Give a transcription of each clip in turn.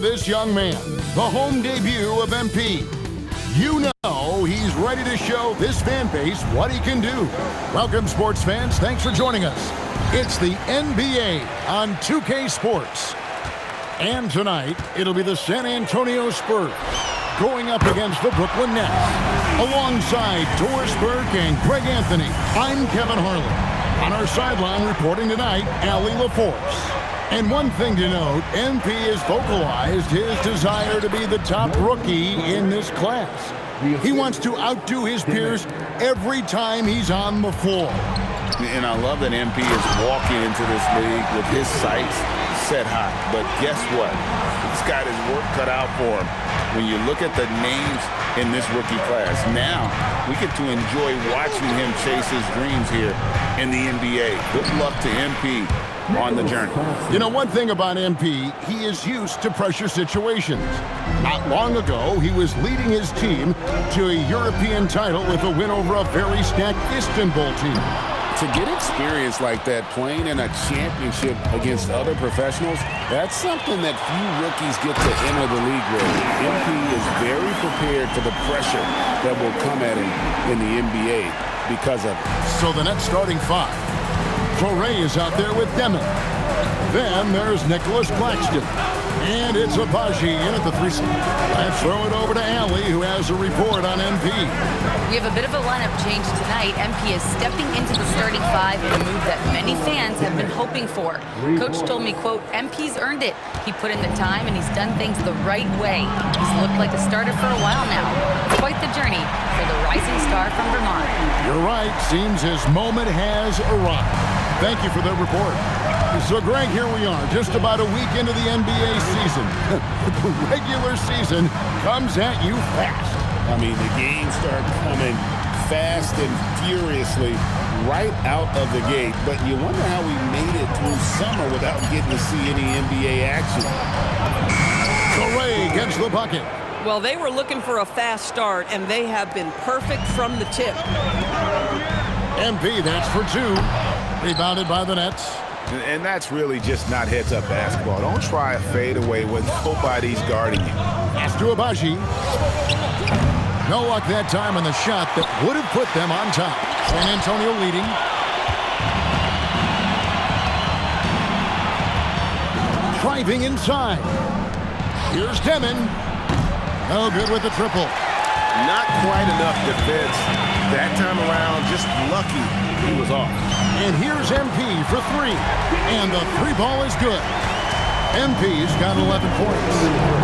for this young man, the home debut of MP. You know he's ready to show this fan base what he can do. Welcome, sports fans. Thanks for joining us. It's the NBA on 2K Sports. And tonight, it'll be the San Antonio Spurs going up against the Brooklyn Nets. Alongside Doris Burke and Greg Anthony, I'm Kevin Harlan. On our sideline reporting tonight, Allie LaForce. And one thing to note, MP has vocalized his desire to be the top rookie in this class. He wants to outdo his peers every time he's on the floor. And I love that MP is walking into this league with his sights set high. But guess what? He's got his work cut out for him. When you look at the names in this rookie class, now we get to enjoy watching him chase his dreams here in the NBA. Good luck to MP on the journey. You know, one thing about MP, he is used to pressure situations. Not long ago, he was leading his team to a European title with a win over a very stacked Istanbul team. To get experience like that playing in a championship against other professionals, that's something that few rookies get to enter the league with. MP is very prepared for the pressure that will come at him in the NBA because of it. So the Nets starting five. Torrey is out there with Demon. Then there's Nicholas Claxton. And it's Abaji in at the 3 spot. Let's throw it over to Allie, who has a report on MP. We have a bit of a lineup change tonight. MP is stepping into the starting five in a move that many fans have been hoping for. Coach told me, quote, MP's earned it. He put in the time and he's done things the right way. He's looked like a starter for a while now. Quite the journey for the rising star from Vermont. You're right. Seems his moment has arrived. Thank you for the report. So, Greg, here we are, just about a week into the NBA season. The regular season comes at you fast. I mean, the games start coming fast and furiously right out of the gate. But you wonder how we made it through summer without getting to see any NBA action. Torrey gets the bucket. Well, they were looking for a fast start, and they have been perfect from the tip. MP, that's for two. Rebounded by the Nets. And that's really just not heads-up basketball. Don't try a fadeaway when nobody's guarding you. Pass to Abaji. No luck that time on the shot that would have put them on top. San Antonio leading. Driving inside. Here's Demon. No good with the triple. Not quite enough defense that time around. Just lucky he was off. And here's MP for three. And the three ball is good. MP's got 11 points.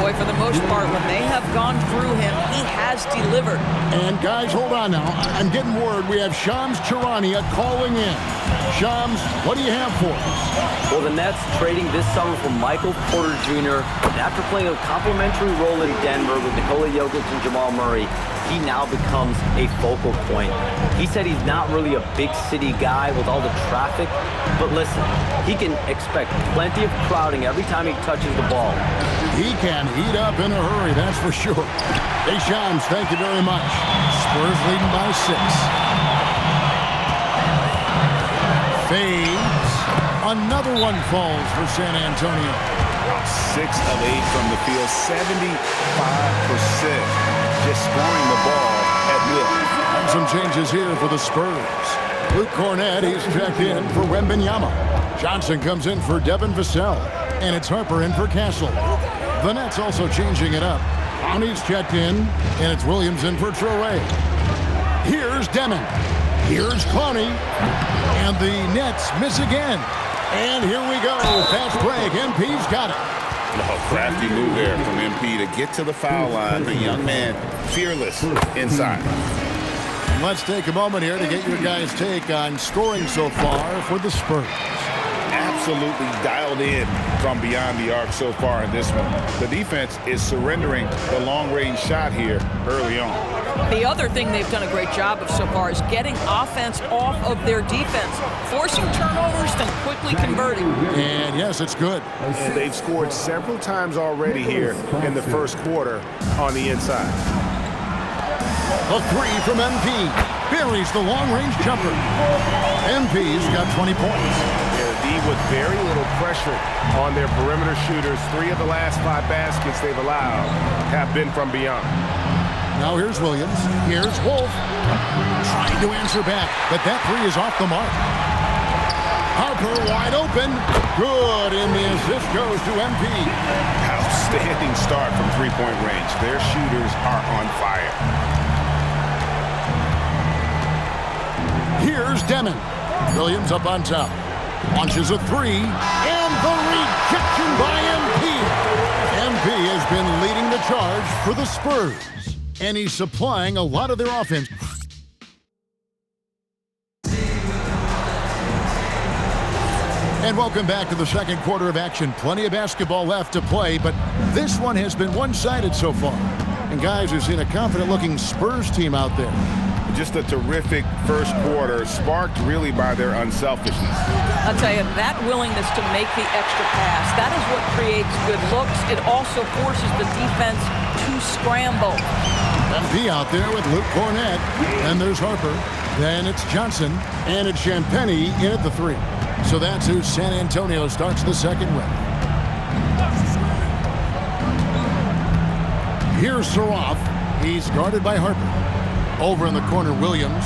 Boy, for the most part, when they have gone through him, he has delivered. And guys, hold on now. I'm getting word we have Shams Charania calling in. Shams, what do you have for us? Well, the Nets trading this summer for Michael Porter Jr. And after playing a complimentary role in Denver with Nikola Jokic and Jamal Murray, he now becomes a focal point. He said he's not really a big city guy with all the traffic, but listen, he can expect plenty of crowding every time he touches the ball. He can heat up in a hurry, that's for sure. Hey, Shams, thank you very much. Spurs leading by 6. Fades. Another one falls for San Antonio. 6 of 8 from the field, 75%. Just scoring the ball at will. And some changes here for the Spurs. Luke Cornett, he's checked in for Wembanyama. Johnson comes in for Devin Vassell. And it's Harper in for Castle. The Nets also changing it up. Downey's checked in, and it's Williams in for Traoré. Here's Demon. Here's Clowney. And the Nets miss again. And here we go. Fast break. MP's got it. Oh, crafty move there from MP to get to the foul line. The young man, fearless inside. Let's take a moment here to get your guys' take on scoring so far for the Spurs. Absolutely dialed in from beyond the arc so far in this one. The defense is surrendering the long-range shot here early on. The other thing they've done a great job of so far is getting offense off of their defense, forcing turnovers, then quickly converting. And yes, it's good. And they've scored several times already here in the first quarter on the inside. A three from MP. Buries the long-range jumper. MP's got 20 points. Yeah, D with very little pressure on their perimeter shooters. 3 of the last 5 baskets they've allowed have been from beyond. Now here's Williams. Here's Wolf. Trying to answer back, but that 3 is off the mark. Harper wide open. Good, and the assist goes to MP. Outstanding start from three-point range. Their shooters are on fire. Here's Demon. Williams up on top. Launches a 3, and the rejection by MP. MP has been leading the charge for the Spurs, and he's supplying a lot of their offense. And welcome back to the second quarter of action. Plenty of basketball left to play, but this one has been one-sided so far. And guys, we've seen a confident-looking Spurs team out there. Just a terrific first quarter, sparked really by their unselfishness. I'll tell you, that willingness to make the extra pass, that is what creates good looks. It also forces the defense to scramble. MP out there with Luke Cornett. And there's Harper. Then it's Johnson. And it's Champagnie in at the 3. So that's who San Antonio starts the second with. Here's Saroff. He's guarded by Harper. Over in the corner, Williams.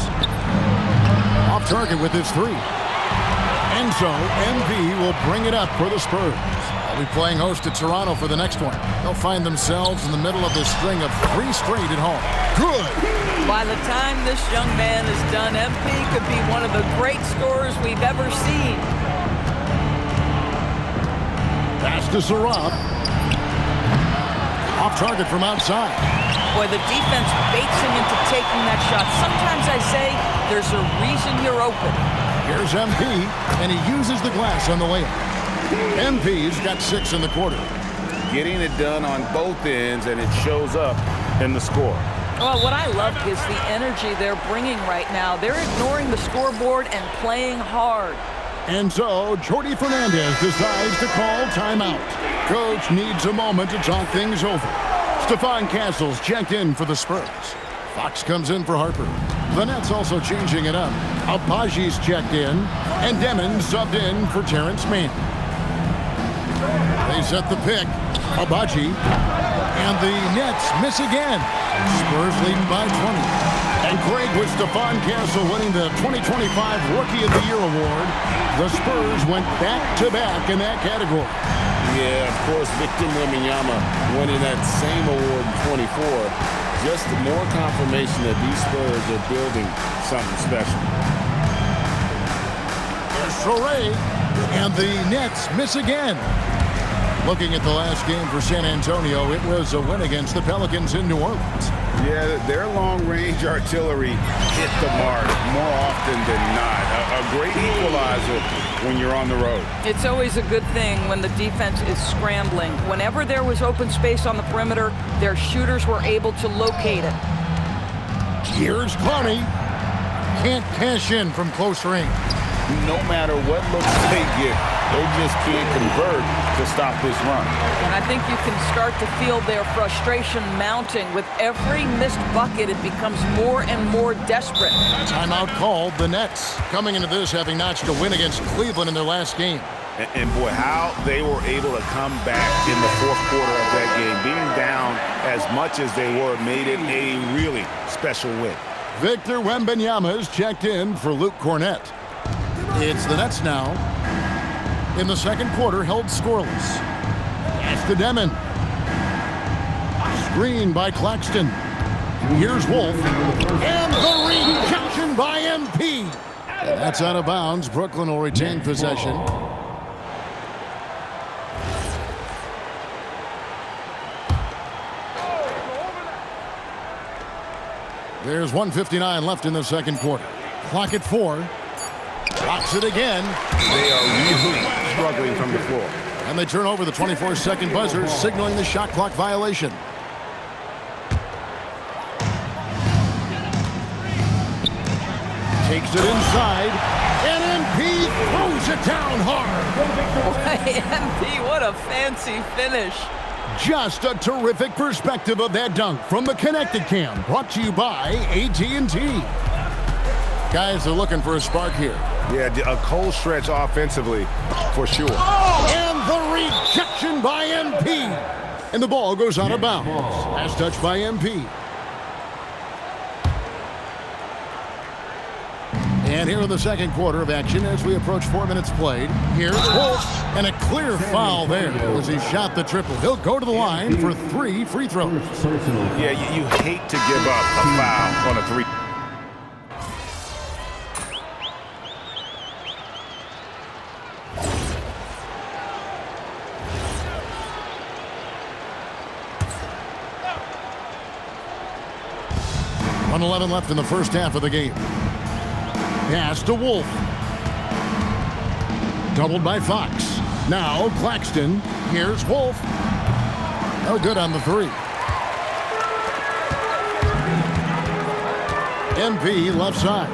Off target with his 3. And so MP will bring it up for the Spurs. They'll be playing host to Toronto for the next one. They'll find themselves in the middle of this string of 3 straight at home. Good. By the time this young man is done, MP could be one of the great scorers we've ever seen. Pass to Saroff. Off target from outside. Boy, the defense baits him into taking that shot. Sometimes I say there's a reason you're open. Here's MP, and he uses the glass on the layup. MP's got 6 in the quarter. Getting it done on both ends, and it shows up in the score. Well, what I love is the energy they're bringing right now. They're ignoring the scoreboard and playing hard. And so, Jordi Fernandez decides to call timeout. Coach needs a moment to talk things over. Stephon Castle's checked in for the Spurs. Fox comes in for Harper. The Nets also changing it up. Abaji's checked in, and Demon subbed in for Terrence Mann. They set the pick. Abaji, and the Nets miss again. Spurs leading by 20. And Craig with Stephon Castle winning the 2025 Rookie of the Year award. The Spurs went back-to-back in that category. Yeah, of course, Victor Wembanyama winning that same award in 24. Just more confirmation that these Spurs are building something special. There's Sorey, and the Nets miss again. Looking at the last game for San Antonio, it was a win against the Pelicans in New Orleans. Yeah, their long-range artillery hit the mark more often than not. A great equalizer when you're on the road. It's always a good thing when the defense is scrambling. Whenever there was open space on the perimeter, their shooters were able to locate it. Here's Clowney. Can't cash in from close range. No matter what looks they get, they just can't convert to stop this run. And I think you can start to feel their frustration mounting. With every missed bucket, it becomes more and more desperate. Timeout called. The Nets coming into this having notched a win against Cleveland in their last game. And boy, how they were able to come back in the fourth quarter of that game. Being down as much as they were made it a really special win. Victor Wembanyama is checked in for Luke Cornett. It's the Nets now. In the second quarter, held scoreless. Pass to Demon. Screen by Claxton. Here's Wolf. And the rejection by MP. And that's out of bounds. Brooklyn will retain possession. There's 1:59 left in the second quarter. Clock at 4. Blocks it again. They are really struggling from the floor. And they turn over the 24-second buzzer, signaling the shot clock violation. Takes it inside, and MP throws it down hard. MP, what a fancy finish. Just a terrific perspective of that dunk from the Connected Cam, brought to you by AT&T. Guys are looking for a spark here. Yeah, a cold stretch offensively for sure. And the rejection by MP. And the ball goes out of bounds. Last touch by MP. And here in the second quarter of action as we approach 4 minutes played. Here's Wolf, and a clear foul there as he shot the triple. He'll go to the line for 3 free throws. Yeah, you hate to give up a foul on a 3. .11 left in the first half of the game. Pass to Wolf. Doubled by Fox. Now Claxton. Here's Wolf. No good on the 3. MP left side.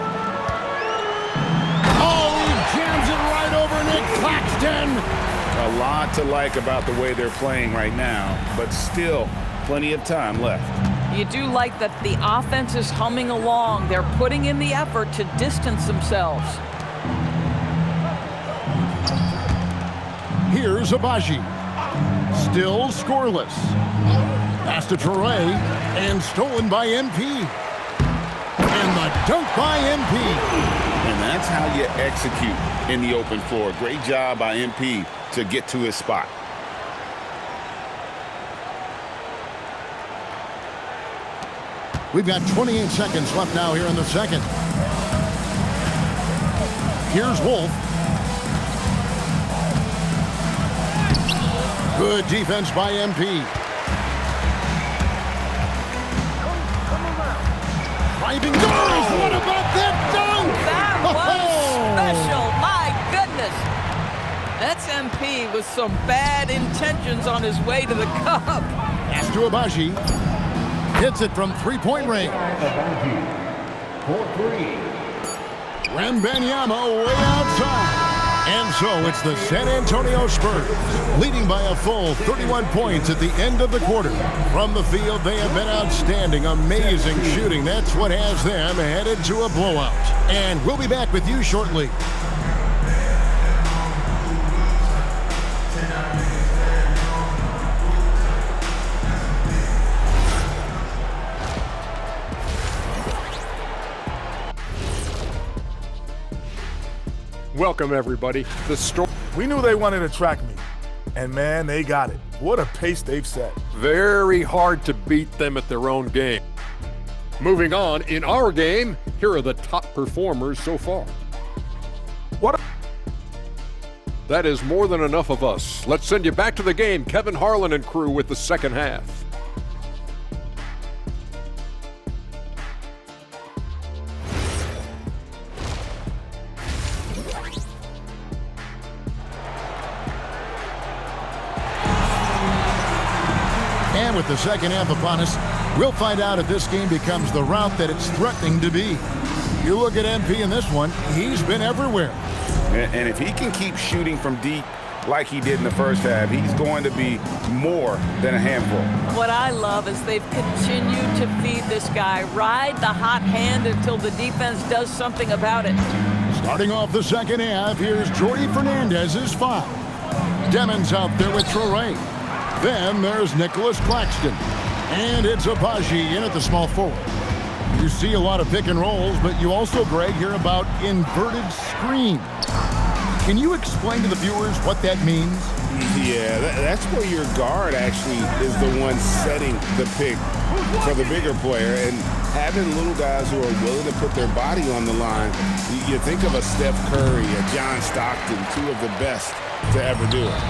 Oh, he jams it right over Nick Claxton. A lot to like about the way they're playing right now, but still plenty of time left. You do like that the offense is humming along. They're putting in the effort to distance themselves. Here's Abaji. Still scoreless. Pass to Troy, and stolen by MP. And the dunk by MP. And that's how you execute in the open floor. Great job by MP to get to his spot. We've got 28 seconds left now here in the second. Here's Wolf. Good defense by MP. Driving goes. What about that dunk? That was special. My goodness. That's MP with some bad intentions on his way to the cup. Pass to Abaji. Hits it from three-point range. Wembanyama way outside. And so it's the San Antonio Spurs leading by a full 31 points at the end of the quarter. From the field, they have been outstanding, amazing shooting. That's what has them headed to a blowout. And we'll be back with you shortly. Welcome, everybody. We knew they wanted to track me, and man, they got it. What a pace they've set. Very hard to beat them at their own game. Moving on, in our game, here are the top performers so far. That is more than enough of us. Let's send you back to the game. Kevin Harlan and crew with the second half. And with the second half upon us, we'll find out if this game becomes the route that it's threatening to be. You look at MP in this one, he's been everywhere. And if he can keep shooting from deep like he did in the first half, he's going to be more than a handful. What I love is they've continued to feed this guy. Ride the hot hand until the defense does something about it. Starting off the second half, here's Jordy Fernandez's foul. Demon's out there with Traore. Then there's Nicholas Claxton. And it's Abaji in at the small forward. You see a lot of pick and rolls, but you also, Greg, hear about inverted screen. Can you explain to the viewers what that means? Yeah, that's where your guard actually is the one setting the pick for the bigger player. And having little guys who are willing to put their body on the line, you think of a Steph Curry, a John Stockton, two of the best to ever do it.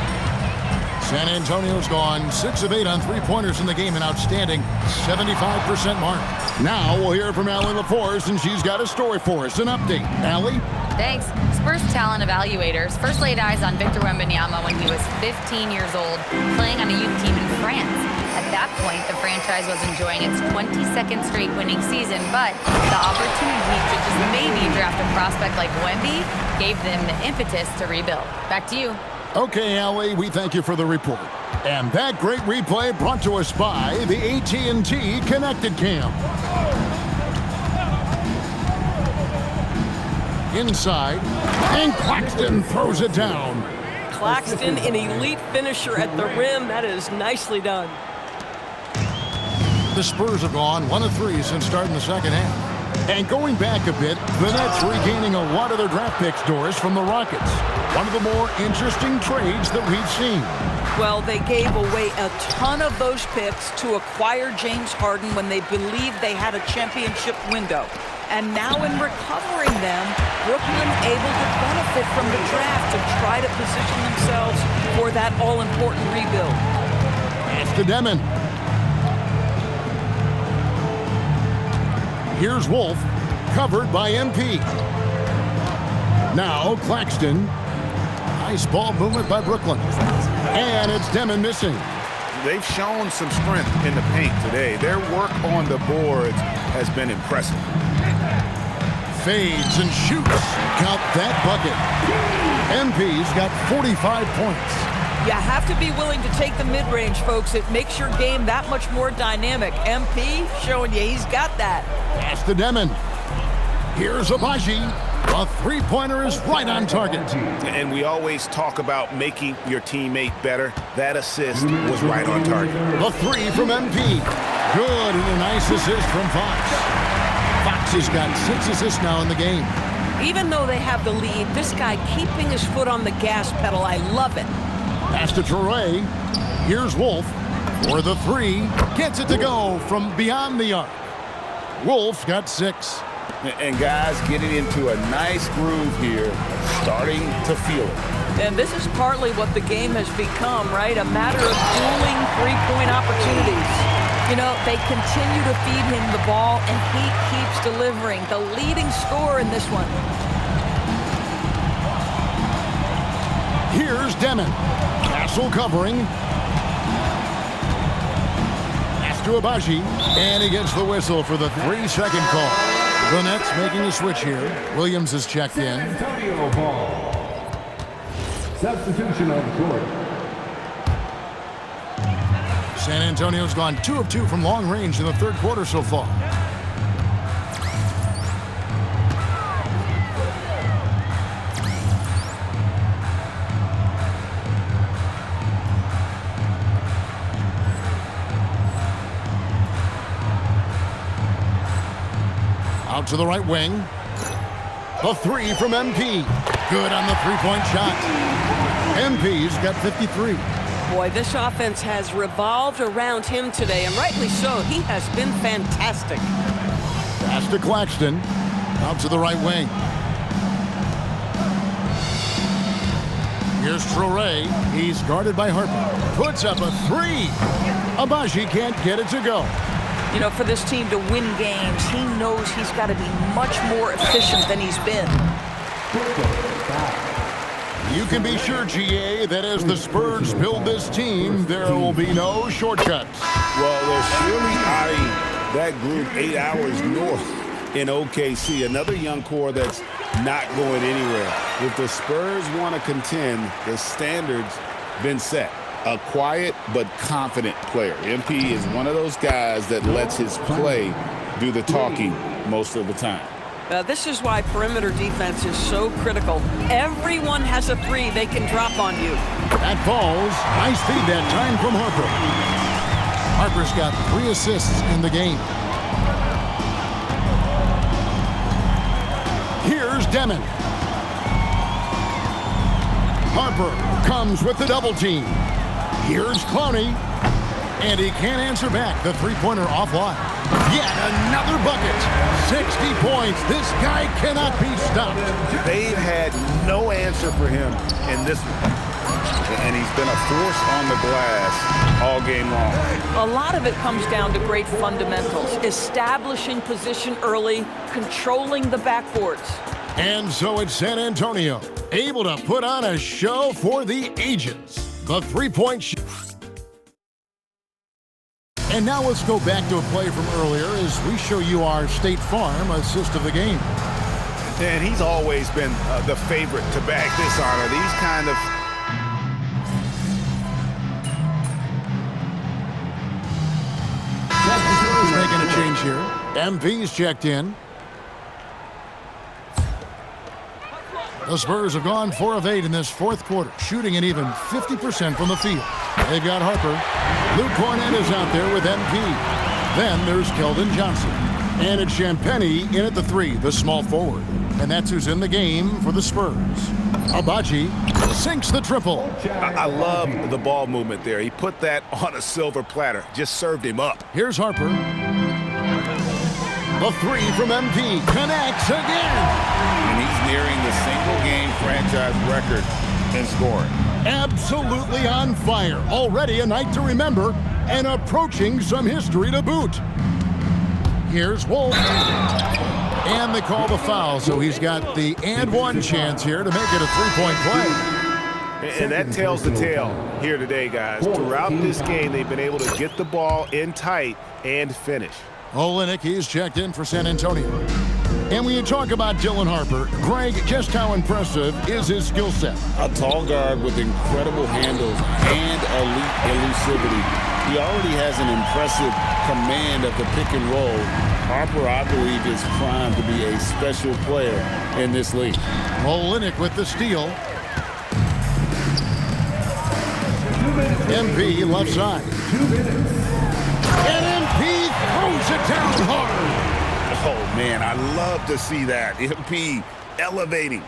San Antonio's gone 6 of 8 on three-pointers in the game, an outstanding 75% mark. Now we'll hear from Allie LaForce, and she's got a story for us, an update. Allie? Thanks. Spurs talent evaluators first laid eyes on Victor Wembanyama when he was 15 years old, playing on a youth team in France. At that point, the franchise was enjoying its 22nd straight winning season, but the opportunity to just maybe draft a prospect like Wemby gave them the impetus to rebuild. Back to you. Okay, Allie, we thank you for the report. And that great replay brought to us by the AT&T Connected Cam. inside, and Claxton throws it down. Claxton, an elite finisher at the rim. That is nicely done. The Spurs have gone 1 of 3 since starting the second half. And going back a bit, the Nets regaining a lot of their draft picks, Doris, from the Rockets. One of the more interesting trades that we've seen. Well, they gave away a ton of those picks to acquire James Harden when they believed they had a championship window. And now in recovering them, Brooklyn able to benefit from the draft to try to position themselves for that all-important rebuild. Pass to Demon. Here's Wolf, covered by MP. Now Claxton. Nice ball movement by Brooklyn. And it's Demon missing. They've shown some strength in the paint today. Their work on the boards has been impressive. Fades and shoots. Count that bucket. MP's got 45 points. You have to be willing to take the mid-range, folks. It makes your game that much more dynamic. MP showing you he's got that. Pass to Demon. Here's Abaji. A three-pointer is right on target. And we always talk about making your teammate better. That assist was right on target. The three from MP. Good, and a nice assist from Fox. Fox has got 6 assists now in the game. Even though they have the lead, this guy keeping his foot on the gas pedal, I love it. Pass to Traore. Here's Wolf for the three. Gets it to go from beyond the arc. Wolf's got 6. And guys getting into a nice groove here, starting to feel it. And this is partly what the game has become, right? A matter of dueling three-point opportunities. You know, they continue to feed him the ball, and he keeps delivering. The leading scorer in this one. Here's Demon. Castle covering. Pass to Abaji. And he gets the whistle for the 3-second call. The Nets making a switch here. Williams is checked in. Antonio ball. Substitution on court. San Antonio's gone 2 of 2 from long range in the third quarter so far. Out to the right wing. The three from MP. Good on the three-point shot. MP's got 53. Boy, this offense has revolved around him today, and rightly so. He has been fantastic. Pass to Claxton. Out to the right wing. Here's Traore. He's guarded by Harper. Puts up a three. Abaji can't get it to go. You know, for this team to win games, he knows he's got to be much more efficient than he's been. You can be sure, GA, that as the Spurs build this team, there will be no shortcuts. Well, they're surely eyeing that group 8 hours north in OKC. Another young core that's not going anywhere. If the Spurs want to contend, the standard's been set. A quiet but confident player. MP is one of those guys that lets his play do the talking most of the time. This is why perimeter defense is so critical. Everyone has a three they can drop on you. That falls. Nice feed that time from Harper. Harper's got 3 assists in the game. Here's Demon. Harper comes with the double team. Here's Clowney, and he can't answer back. The three-pointer offline. Yet another bucket. 60 points. This guy cannot be stopped. They've had no answer for him in this one. And he's been a force on the glass all game long. A lot of it comes down to great fundamentals. Establishing position early, controlling the backboards. And so it's San Antonio, able to put on a show for the ages. The three-point shot. And now let's go back to a play from earlier as we show you our State Farm assist of the game. And he's always been the favorite to bag this honor. These kind of... He's making a change here. MP's checked in. The Spurs have gone 4 of 8 in this fourth quarter, shooting an even 50% from the field. They've got Harper. Luke Cornett is out there with MP. Then there's Keldon Johnson. And it's Champagnie in at the 3, the small forward. And that's who's in the game for the Spurs. Abaji sinks the triple. I love the ball movement there. He put that on a silver platter. Just served him up. Here's Harper. The 3 from MP connects again. And he's nearing the single-game franchise record in scoring. Absolutely on fire. Already a night to remember and approaching some history to boot. Here's Wolf. And they call the foul, so he's got the and one chance here to make it a three-point play. And that tells the tale here today, guys. Throughout this game, they've been able to get the ball in tight and finish. Olynyk, he's checked in for San Antonio. And when you talk about Dylan Harper, Greg, just how impressive is his skill set? A tall guard with incredible handles and elite elusivity. He already has an impressive command of the pick and roll. Harper, I believe, is primed to be a special player in this league. Olynyk with the steal. MP left side. And MP throws it down hard. Oh, man, I love to see that. MP elevating.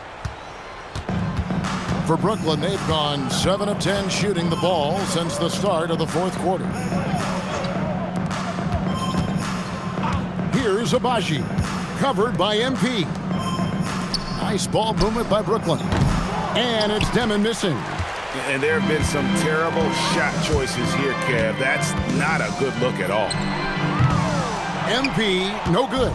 For Brooklyn, they've gone 7 of 10 shooting the ball since the start of the fourth quarter. Here's Abaji, covered by MP. Nice ball movement by Brooklyn. And it's Demon missing. And there have been some terrible shot choices here, Kev. That's not a good look at all. MP, no good.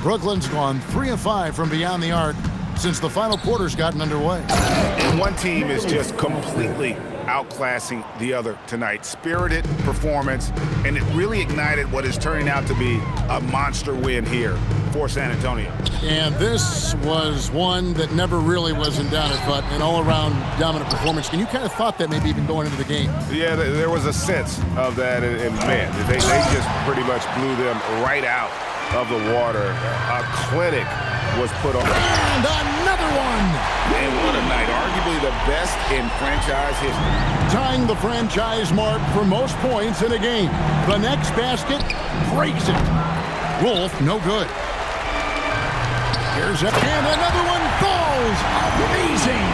Brooklyn's gone 3 of 5 from beyond the arc since the final quarter's gotten underway. And one team is just completely outclassing the other tonight. Spirited performance, and it really ignited what is turning out to be a monster win here for San Antonio. And this was one that never really was in doubt, but an all-around dominant performance. And you kind of thought that maybe even going into the game. Yeah, there was a sense of that, and man, they just pretty much blew them right out of the water. A clinic was put on. And another one! And what a night. Arguably the best in franchise history. Tying the franchise mark for most points in a game. The next basket breaks it. Wolf, no good. Here's and another one falls. Amazing!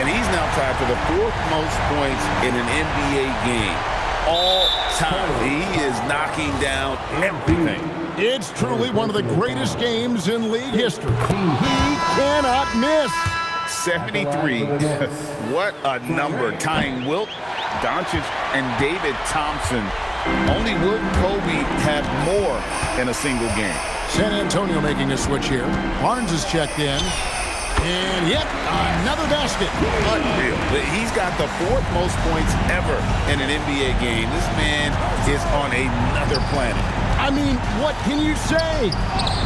And he's now tied for the 4th most points in an NBA game all time. He is knocking down everything. It's truly one of the greatest games in league history. He cannot miss. 73. What a number. Tying Wilt, Doncic, and David Thompson. Only Wilt and Kobe have more in a single game. San Antonio making a switch here. Barnes is checked in. And yep, another basket. Unreal. He's got the 4th most points ever in an NBA game. This man is on another planet. I mean, what can you say?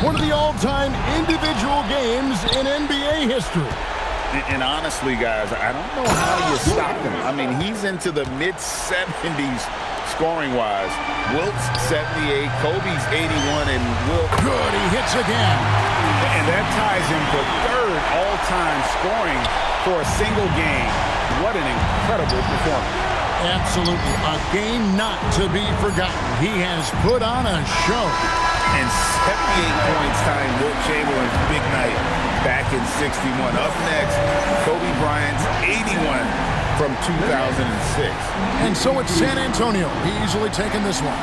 One of the all-time individual games in NBA history. And honestly, guys, I don't know how you stop him. I mean, he's into the mid-70s scoring-wise. Wilt's 78, Kobe's 81, and Wilt. Good, he hits again. And that ties him for 3rd all-time scoring for a single game. What an incredible performance. Absolutely. A game not to be forgotten. He has put on a show. And 78 points tying Wilt Chamberlain's big night back in 61. Up next, Kobe Bryant's 81 from 2006. And so it's San Antonio. Easily taking this one.